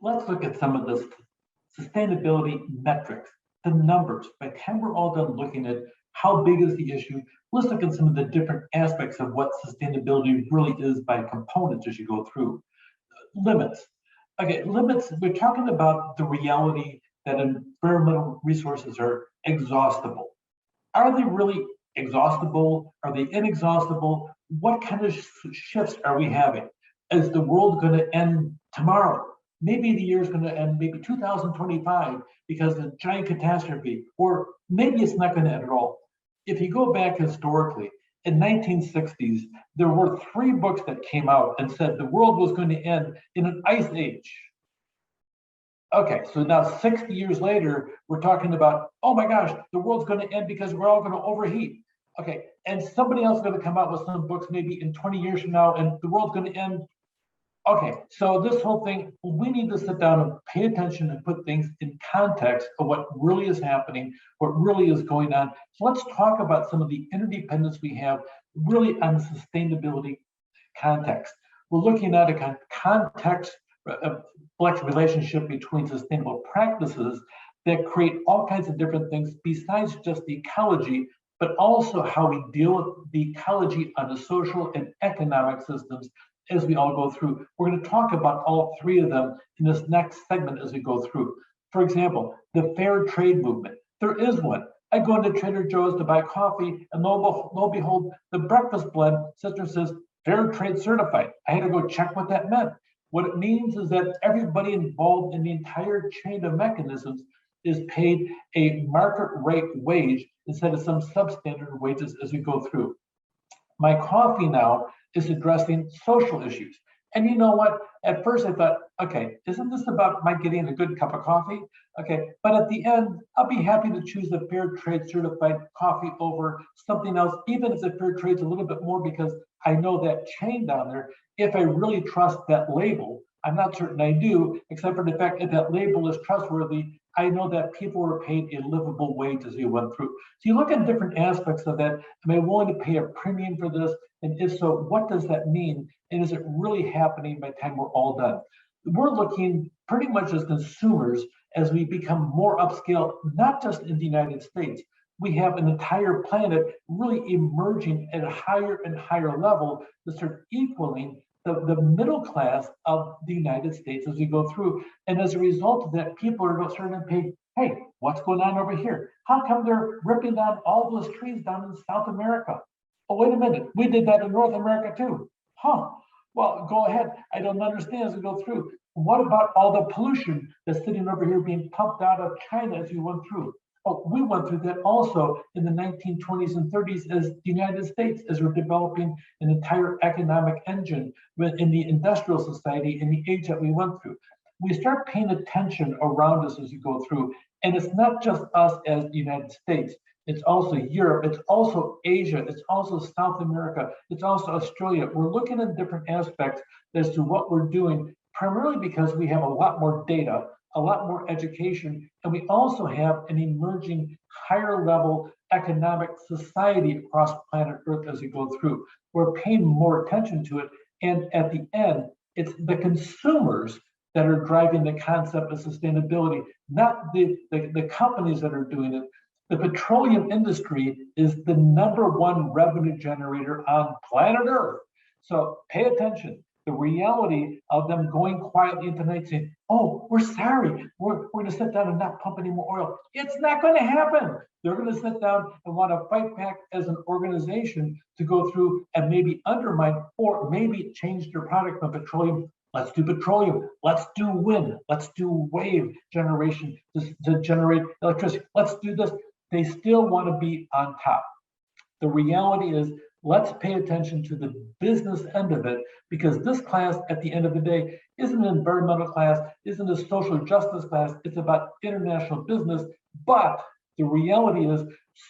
let's look at some of the sustainability metrics, the numbers. By the time we're all done looking at how big is the issue, let's look at some of the different aspects of what sustainability really is by components as you go through. Limits. Okay, limits, we're talking about the reality that environmental resources are exhaustible. Are they really exhaustible? Are they inexhaustible? What kind of shifts are we having? Is the world going to end tomorrow? Maybe the year is going to end, maybe 2025 because of a giant catastrophe, or maybe it's not going to end at all. If you go back historically, in 1960s, there were 3 books that came out and said the world was going to end in an ice age. Okay, so now 60 years later, we're talking about, oh my gosh, the world's going to end because we're all going to overheat. Okay, and somebody else is going to come out with some books maybe in 20 years from now, and the world's going to end. Okay, so this whole thing, we need to sit down and pay attention and put things in context of what really is happening, what really is going on. So let's talk about some of the interdependence we have really on sustainability context. We're looking at a context relationship between sustainable practices that create all kinds of different things besides just the ecology, but also how we deal with the ecology on the social and economic systems as we all go through. We're going to talk about all 3 of them in this next segment as we go through. For example, the fair trade movement. There is one. I go into Trader Joe's to buy coffee, and lo and behold, the breakfast blend system says fair trade certified. I had to go check what that meant. What it means is that everybody involved in the entire chain of mechanisms is paid a market rate wage instead of some substandard wages as we go through. My coffee now is addressing social issues. And you know what? At first I thought, okay, isn't this about my getting a good cup of coffee? Okay, but at the end, I'll be happy to choose the fair trade certified coffee over something else, even if the fair trade's a little bit more, because I know that chain down there. If I really trust that label, I'm not certain I do, except for the fact that that label is trustworthy. I know that people were paid a livable wage as we went through. So you look at different aspects of that. Am I willing to pay a premium for this? And if so, what does that mean? And is it really happening by the time we're all done? We're looking pretty much as consumers as we become more upscale, not just in the United States. We have an entire planet really emerging at a higher and higher level to start equaling the middle class of the United States as we go through. And as a result of that, people are starting to pay, hey, what's going on over here? How come they're ripping down all those trees down in South America? Oh, wait a minute, we did that in North America too. Huh, well, go ahead. I don't understand as we go through. What about all the pollution that's sitting over here being pumped out of China as we went through? Oh, we went through that also in the 1920s and 30s as the United States, as we're developing an entire economic engine in the industrial society in the age that we went through. We start paying attention around us as we go through. And it's not just us as the United States. It's also Europe, it's also Asia, it's also South America, it's also Australia. We're looking at different aspects as to what we're doing, primarily because we have a lot more data, a lot more education, and we also have an emerging higher level economic society across planet Earth as we go through. We're paying more attention to it. And at the end, it's the consumers that are driving the concept of sustainability, not the companies that are doing it. The petroleum industry is the #1 revenue generator on planet Earth. So pay attention. The reality of them going quietly into the night saying, oh, we're sorry, we're going to sit down and not pump any more oil. It's not going to happen. They're going to sit down and want to fight back as an organization to go through and maybe undermine or maybe change their product from petroleum. Let's do petroleum. Let's do wind. Let's do wave generation to generate electricity. Let's do this. They still want to be on top. The reality is, let's pay attention to the business end of it, because this class at the end of the day isn't an environmental class, isn't a social justice class. It's about international business. But the reality is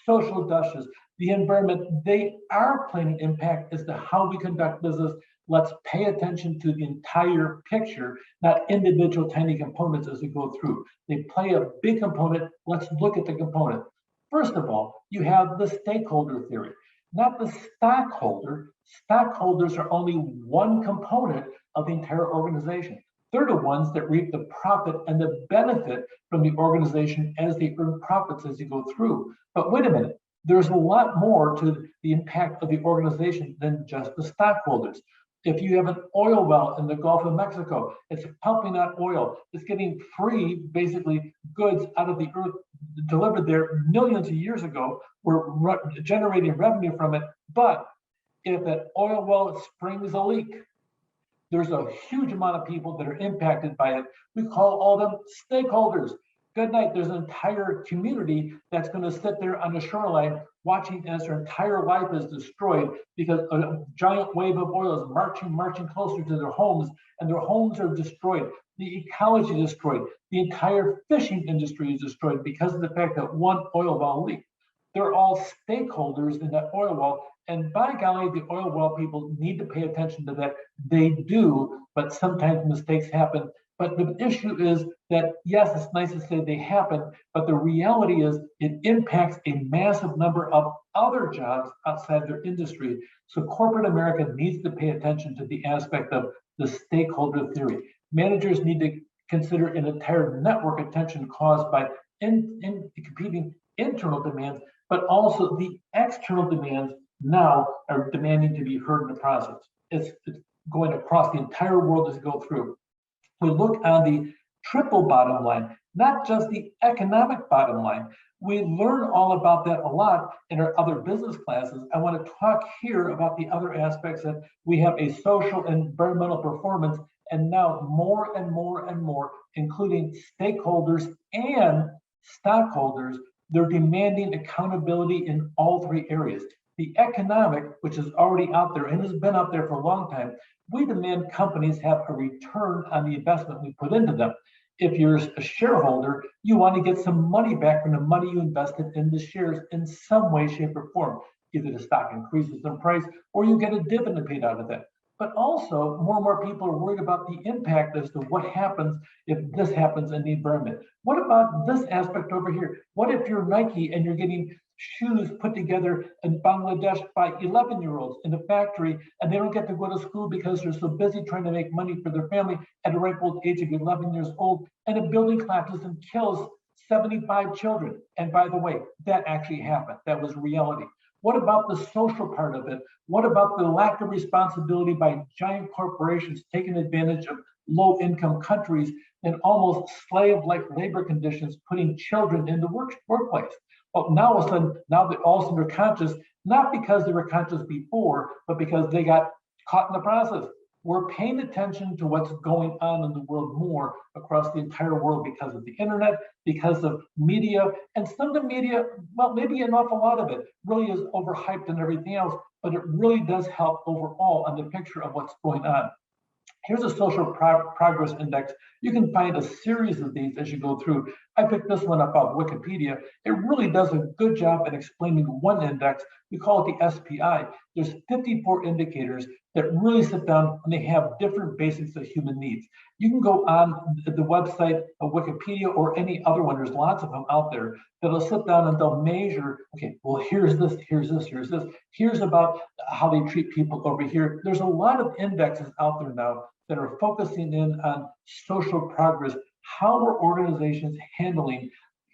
social justice, the environment, they are playing an impact as to how we conduct business. Let's pay attention to the entire picture, not individual tiny components as we go through. They play a big component. Let's look at the component. First of all, you have the stakeholder theory, not the stockholder. Stockholders are only one component of the entire organization. They're the ones that reap the profit and the benefit from the organization as they earn profits as you go through. But wait a minute, there's a lot more to the impact of the organization than just the stockholders. If you have an oil well in the Gulf of Mexico, it's pumping out oil, it's getting free, basically, goods out of the earth delivered there millions of years ago. We're generating revenue from it. But if that oil well springs a leak, there's a huge amount of people that are impacted by it. We call all them stakeholders. Good night. There's an entire community that's going to sit there on the shoreline watching as their entire life is destroyed because a giant wave of oil is marching closer to their homes, and their homes are destroyed. The ecology is destroyed. The entire fishing industry is destroyed because of the fact that one oil well leaked. They're all stakeholders in that oil well. And by golly, the oil well people need to pay attention to that. They do, but sometimes mistakes happen. But the issue is that, yes, it's nice to say they happen, but the reality is it impacts a massive number of other jobs outside their industry. So corporate America needs to pay attention to the aspect of the stakeholder theory. Managers need to consider an entire network attention caused by competing internal demands, but also the external demands now are demanding to be heard in the process. It's going across the entire world as we go through. We look on the triple bottom line, not just the economic bottom line. We learn all about that a lot in our other business classes. I want to talk here about the other aspects that we have a social and environmental performance, and now more and more and more, including stakeholders and stockholders, they're demanding accountability in all three areas. The economic, which is already out there and has been out there for a long time, we demand companies have a return on the investment we put into them. If you're a shareholder, you want to get some money back from the money you invested in the shares in some way, shape, or form. Either the stock increases in price or you get a dividend paid out of that. But also, more and more people are worried about the impact as to what happens if this happens in the environment. What about this aspect over here? What if you're Nike and you're getting shoes put together in Bangladesh by 11-year-olds in a factory, and they don't get to go to school because they're so busy trying to make money for their family at a ripe old age of 11 years old, and a building collapses and kills 75 children. And by the way, that actually happened. That was reality. What about the social part of it? What about the lack of responsibility by giant corporations taking advantage of low-income countries and almost slave-like labor conditions, putting children in the workplace? Well, now all of a sudden, they're also conscious, not because they were conscious before, but because they got caught in the process. We're paying attention to what's going on in the world more across the entire world because of the internet, because of media, and some of the media, well, maybe an awful lot of it really is overhyped and everything else, but it really does help overall on the picture of what's going on. Here's a social progress index. You can find a series of these as you go through. I picked this one up off Wikipedia. It really does a good job in explaining one index. We call it the SPI. There's 54 indicators that really sit down and they have different basics of human needs. You can go on the website of Wikipedia or any other one. There's lots of them out there that'll sit down and they'll measure, okay, well, here's this, here's this, here's this. Here's about how they treat people over here. There's a lot of indexes out there now that are focusing in on social progress. How are organizations handling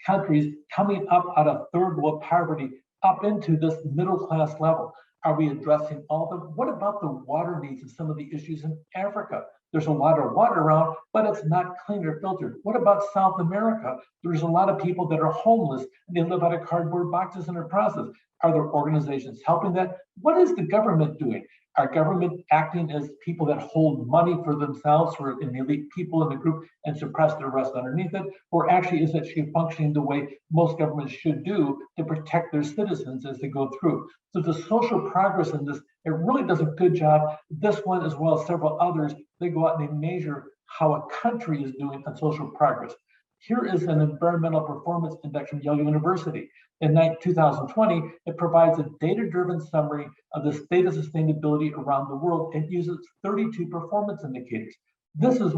countries coming up out of third world poverty up into this middle class level? Are we addressing all of them? What about the water needs and some of the issues in Africa? There's a lot of water around, but it's not clean or filtered. What about South America? There's a lot of people that are homeless and they live out of cardboard boxes in their process. Are there organizations helping that? What is the government doing? Are government acting as people that hold money for themselves or in the elite people in the group and suppress the rest underneath it? Or actually is it functioning the way most governments should do to protect their citizens as they go through? So the social progress in this, it really does a good job. This one, as well as several others, they go out and they measure how a country is doing on social progress. Here is an environmental performance index from Yale University. In 2020, it provides a data-driven summary of the state of sustainability around the world and uses 32 performance indicators. This is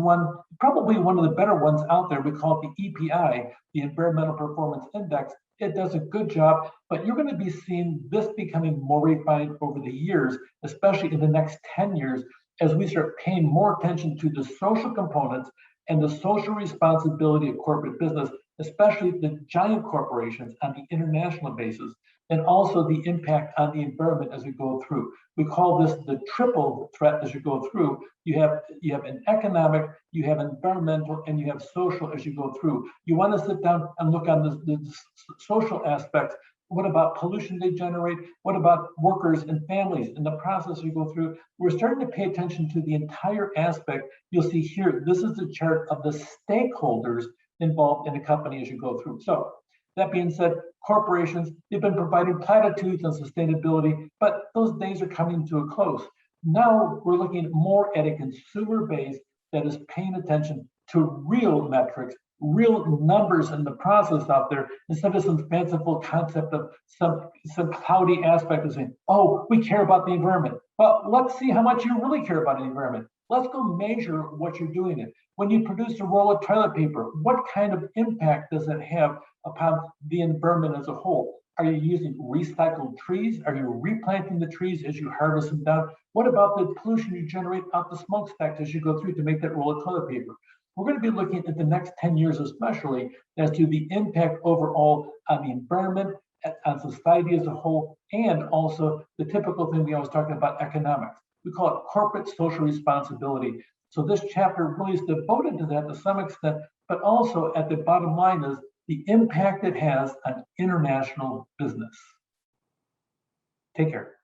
probably one of the better ones out there. We call it the EPI, the Environmental Performance Index. It does a good job, but you're going to be seeing this becoming more refined over the years, especially in the next 10 years, as we start paying more attention to the social components and the social responsibility of corporate business, especially the giant corporations on the international basis, and also the impact on the environment as we go through. We call this the triple threat as you go through. You have an economic, you have environmental, and you have social as you go through. You want to sit down and look on the social aspects. What about pollution they generate? What about workers and families in the process you go through? We're starting to pay attention to the entire aspect. You'll see here, this is the chart of the stakeholders involved in a company as you go through. So that being said, corporations, they've been providing platitudes on sustainability, but those days are coming to a close. Now we're looking more at a consumer base that is paying attention to real metrics, real numbers in the process out there, instead of some fanciful concept of some cloudy aspect of saying, oh, we care about the environment. Well, let's see how much you really care about the environment. Let's go measure what you're doing it. When you produce a roll of toilet paper, what kind of impact does it have upon the environment as a whole? Are you using recycled trees? Are you replanting the trees as you harvest them down? What about the pollution you generate out the smokestacks as you go through to make that roll of toilet paper? We're going to be looking at the next 10 years, especially as to the impact overall on the environment, on society as a whole, and also the typical thing we always talk about, economics. We call it corporate social responsibility. So this chapter really is devoted to that to some extent, but also at the bottom line is the impact it has on international business. Take care.